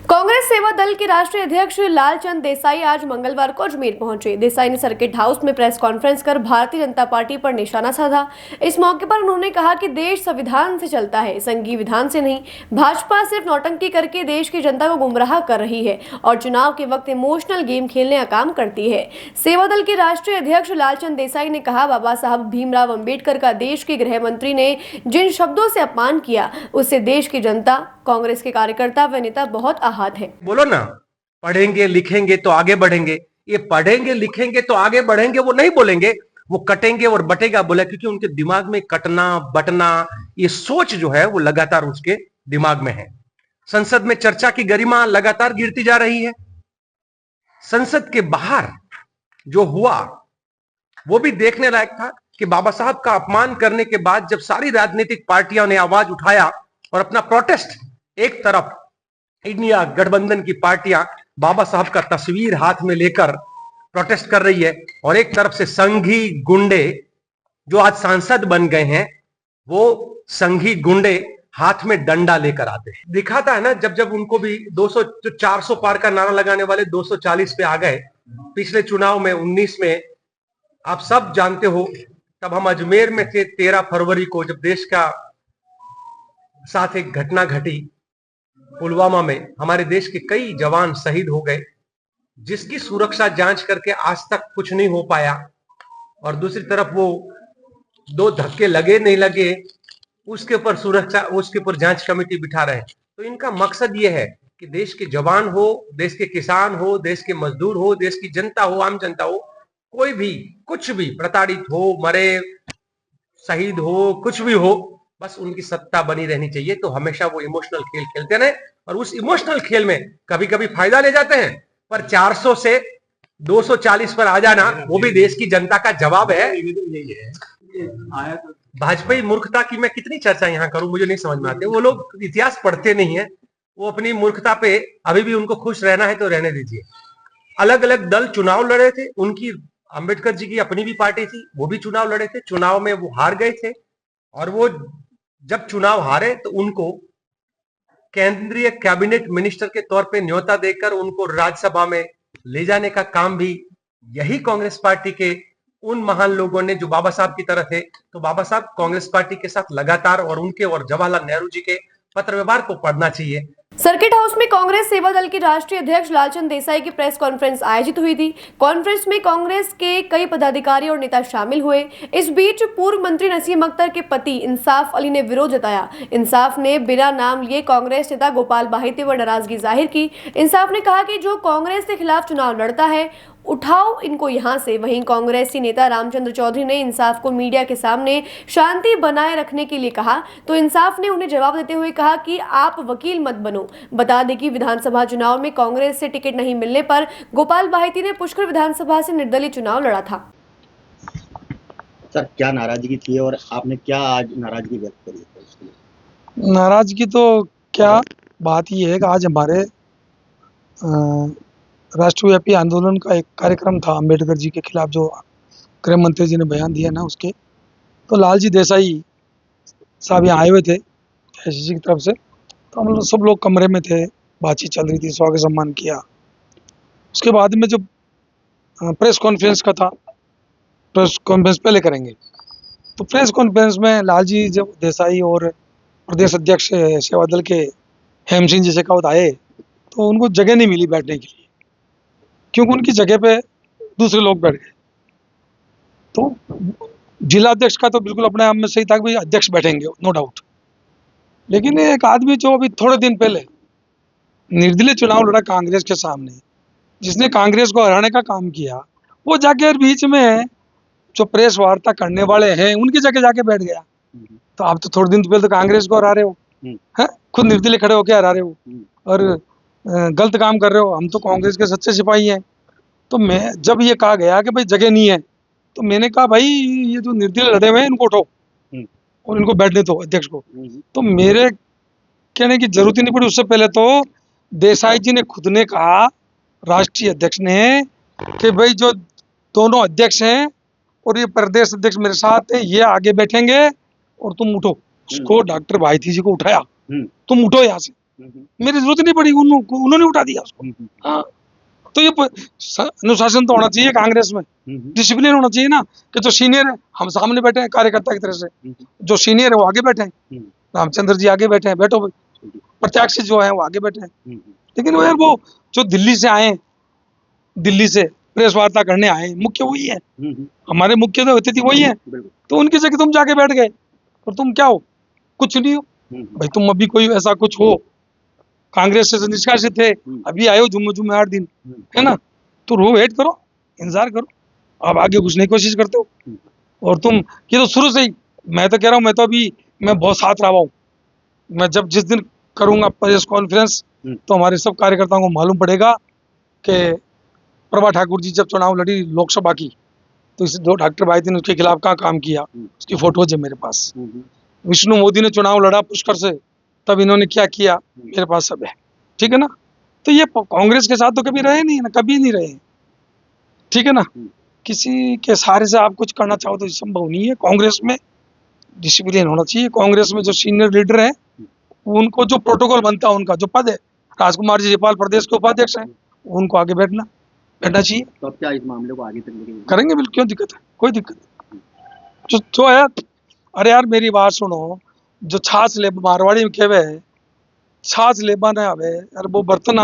कांग्रेस सेवा दल के राष्ट्रीय अध्यक्ष लालचंद देसाई आज मंगलवार को अजमेर पहुंचे। देसाई ने सर्किट हाउस में प्रेस कॉन्फ्रेंस कर भारतीय जनता पार्टी पर निशाना साधा। इस मौके पर उन्होंने कहा कि देश संविधान से चलता है, संघीय विधान से नहीं। भाजपा सिर्फ नौटंकी करके देश की जनता को गुमराह कर रही है और चुनाव के वक्त इमोशनल गेम खेलने का काम करती है। सेवा दल के राष्ट्रीय अध्यक्ष लालचंद देसाई ने कहा, बाबा साहब भीमराव अम्बेडकर का देश के गृह मंत्री ने जिन शब्दों से अपमान किया, उससे देश की जनता, कांग्रेस के कार्यकर्ता व नेता बहुत आहत है। बोलो ना, पढ़ेंगे लिखेंगे तो आगे बढ़ेंगे। ये पढ़ेंगे लिखेंगे तो आगे बढ़ेंगे वो नहीं बोलेंगे, वो कटेंगे और बटेगा बोला, क्योंकि उनके दिमाग में कटना बटना ये सोच जो है वो लगातार उसके दिमाग में है। संसद में चर्चा की गरिमा लगातार गिरती जा रही है। संसद के बाहर जो हुआ वो भी देखने लायक था कि बाबा साहब का अपमान करने के बाद जब सारी राजनीतिक पार्टियों ने आवाज उठाया और अपना प्रोटेस्ट, एक तरफ इंडिया गठबंधन की पार्टियां बाबा साहब का तस्वीर हाथ में लेकर प्रोटेस्ट कर रही है और एक तरफ से संघी गुंडे जो आज सांसद बन गए हैं, वो संघी गुंडे हाथ में डंडा लेकर आते हैं। दिखाता है ना, जब जब उनको भी 200 400 पार का नारा लगाने वाले 240 पे आ गए पिछले चुनाव में 19 में, आप सब जानते हो। तब हम अजमेर में थे 13 फरवरी को, जब देश का साथ एक घटना घटी पुलवामा में। हमारे देश के कई जवान शहीद हो गए, जिसकी सुरक्षा जांच करके आज तक कुछ नहीं हो पाया। और दूसरी तरफ वो 2 धक्के लगे नहीं लगे उसके ऊपर सुरक्षा, उसके ऊपर जांच कमेटी बिठा रहे हैं। तो इनका मकसद ये है कि देश के जवान हो, देश के किसान हो, देश के मजदूर हो, देश की जनता हो, आम जनता हो, कोई भी कुछ भी प्रताड़ित हो, मरे, शहीद हो, कुछ भी हो, बस उनकी सत्ता बनी रहनी चाहिए। तो हमेशा वो इमोशनल खेल खेलते रहे और उस इमोशनल खेल में कभी कभी फायदा ले जाते हैं, पर 400 से 240 पर आ जाना वो भी देश की जनता का जवाब है। भाजपाई मूर्खता की मैं कितनी चर्चा यहां करूं, मुझे नहीं समझ में आते। वो लोग इतिहास पढ़ते नहीं है, वो अपनी मूर्खता पे अभी भी उनको खुश रहना है तो रहने दीजिए। अलग अलग दल चुनाव लड़े थे, उनकी अंबेडकर जी की अपनी भी पार्टी थी, वो भी चुनाव लड़े थे, चुनाव में वो हार गए थे। और वो जब चुनाव हारे तो उनको केंद्रीय कैबिनेट मिनिस्टर के तौर पे न्योता देकर उनको राज्यसभा में ले जाने का काम भी यही कांग्रेस पार्टी के उन महान लोगों ने जो बाबा साहब की तरह थे। तो बाबा साहब कांग्रेस पार्टी के साथ लगातार, और उनके और जवाहरलाल नेहरू जी के पत्र व्यवहार को पढ़ना चाहिए। सर्किट हाउस में कांग्रेस सेवा दल के राष्ट्रीय अध्यक्ष लालचंद देसाई की प्रेस कॉन्फ्रेंस आयोजित हुई थी। कॉन्फ्रेंस में कांग्रेस के कई पदाधिकारी और नेता शामिल हुए। इस बीच पूर्व मंत्री नसीम अख्तर के पति इंसाफ अली ने विरोध जताया। इंसाफ ने बिना नाम लिए कांग्रेस नेता गोपाल बाहिते पर नाराजगी जाहिर की। इंसाफ ने कहा कि जो कांग्रेस के खिलाफ चुनाव लड़ता है, उठाओ इनको यहां से। वहीं कांग्रेसी नेता रामचंद्र चौधरी ने इंसाफ को मीडिया के सामने शांति बनाए रखने के लिए कहा, तो इंसाफ ने उन्हें जवाब देते हुए कहा कि आप वकील मत बनो। बता दें कि विधानसभा चुनाव में कांग्रेस से टिकट नहीं मिलने पर गोपाल बाहिती ने पुष्कर विधानसभा से निर्दलीय चुनाव लड़ा था। सर, क्या नाराजगी थी और आपने क्या आज नाराजगी व्यक्त करी है? नाराजगी तो क्या बात ये है कि आज हमारे राष्ट्रव्यापी आंदोलन का एक कार्यक्रम था अम्बेडकर जी के खिलाफ, जो गृह मंत्री जी ने बयान दिया ना, उसके तो लालजी देसाई साहब यहाँ आए हुए थे एसएसजी की तरफ से। तो हम लोग सब लोग कमरे में थे, बातचीत चल रही थी, स्वागत सम्मान किया। उसके बाद में जो प्रेस कॉन्फ्रेंस का था, प्रेस कॉन्फ्रेंस पहले करेंगे, तो प्रेस कॉन्फ्रेंस में लालजी जब देसाई और प्रदेश अध्यक्ष सेवा दल के हेम सिंह जी शेखावत आए तो उनको जगह नहीं मिली बैठने के लिए, क्योंकि उनकी जगह पे दूसरे लोग बैठ गए। तो जिला अध्यक्ष का तो बिल्कुल अपने आप में सही था कि भाई अध्यक्ष बैठेंगे, नो डाउट। लेकिन एक आदमी जो अभी थोड़े दिन पहले निर्दलीय चुनाव लड़ा कांग्रेस के सामने, जिसने कांग्रेस को हराने का काम किया, वो जाके बीच में जो प्रेस वार्ता करने वाले हैं उनकी जगह जाके बैठ गया। तो आप तो थोड़े दिन पहले तो कांग्रेस को हरा रहे हो, है खुद निर्दलीय खड़े होकर हरा रहे हो और गलत काम कर रहे हो। हम तो कांग्रेस के सच्चे सिपाही हैं। तो मैं जब ये कहा गया कि भाई जगह नहीं है, तो मैंने कहा भाई ये जो निर्दलीय लड़े हुए हैं इनको उठो और इनको बैठने दो अध्यक्ष को। तो मेरे कहने की जरूरत ही नहीं पड़ी। उससे पहले तो देसाई जी ने खुद ने कहा, राष्ट्रीय अध्यक्ष ने, कि भाई जो दोनों अध्यक्ष हैं और ये प्रदेश अध्यक्ष मेरे साथ है, ये आगे बैठेंगे और तुम उठो। उसको डॉक्टर बाहिती जी को उठाया, तुम उठो यहाँ से। मेरी जरूरत नहीं पड़ी, उन्होंने उठा दिया उसको। हाँ, तो ये अनुशासन तो होना चाहिए कांग्रेस में, डिसिप्लिन होना चाहिए ना, कि जो सीनियर है हम सामने बैठे हैं कार्यकर्ता की तरह से, जो सीनियर है वो आगे बैठे हैं, रामचंद्र जी आगे बैठे हैं, बैठो भाई, प्रत्याशी जो है वो आगे बैठे हैं। लेकिन वो यार वो जो दिल्ली से आए, दिल्ली से प्रेस वार्ता करने आए, मुख्य वही है, हमारे मुख्य तो अतिथि वही है, तो उनकी जगह तुम जाके बैठ गए और तुम क्या हो, कुछ नहीं हो भाई। तुम अभी कोई ऐसा कुछ हो, कांग्रेस से निष्कासित थे, अभी आए हो जुम्मे 8 दिन, है ना, तो रो वेट करो, इंतजार करो, आप आगे घुसने की कोशिश करते हो। और तुम ये तो शुरू से ही, मैं तो कह रहा हूँ, मैं बहुत साथ रहा हूँ, मैं जब जिस दिन करूंगा प्रेस कॉन्फ्रेंस तो हमारे सब कार्यकर्ताओं को मालूम पड़ेगा कि प्रभा ठाकुर जी जब चुनाव लड़ी लोकसभा की, तो इस 2 डॉक्टर भाई थे उसके खिलाफ कहाँ काम किया, उसकी फोटोज है मेरे पास। विष्णु मोदी ने चुनाव लड़ा पुष्कर से, तब इन्होंने क्या किया मेरे पास सब है, ठीक है ना। तो ये कांग्रेस के साथ तो कभी रहे नहीं ना, कभी नहीं रहे, ठीक है ना। किसी के सहारे से आप कुछ करना चाहो तो संभव नहीं है। कांग्रेस में डिसिप्लिन होना चाहिए, कांग्रेस में जो सीनियर लीडर है उनको जो प्रोटोकॉल बनता है, उनका जो पद है, राजकुमार जी जयपाल प्रदेश के उपाध्यक्ष हैं, उनको आगे बैठना चाहिए। तो अब क्या इस मामले को आगे तक लेके करेंगे, बिल्कुल, क्यों दिक्कत है, कोई दिक्कत नहीं। जो है, अरे यार मेरी बात सुनो, जो छाछ ले मारवाड़ी में कहवे है, छाछ लेबा ना आवे यार वो बर्तन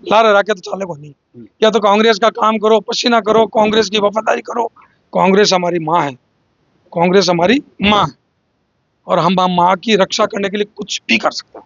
लारे रखे तो चाले को नहीं। या तो कांग्रेस का काम करो, पसीना करो, कांग्रेस की वफादारी करो। कांग्रेस हमारी माँ है, कांग्रेस हमारी माँ है, और हम माँ की रक्षा करने के लिए कुछ भी कर सकते हैं।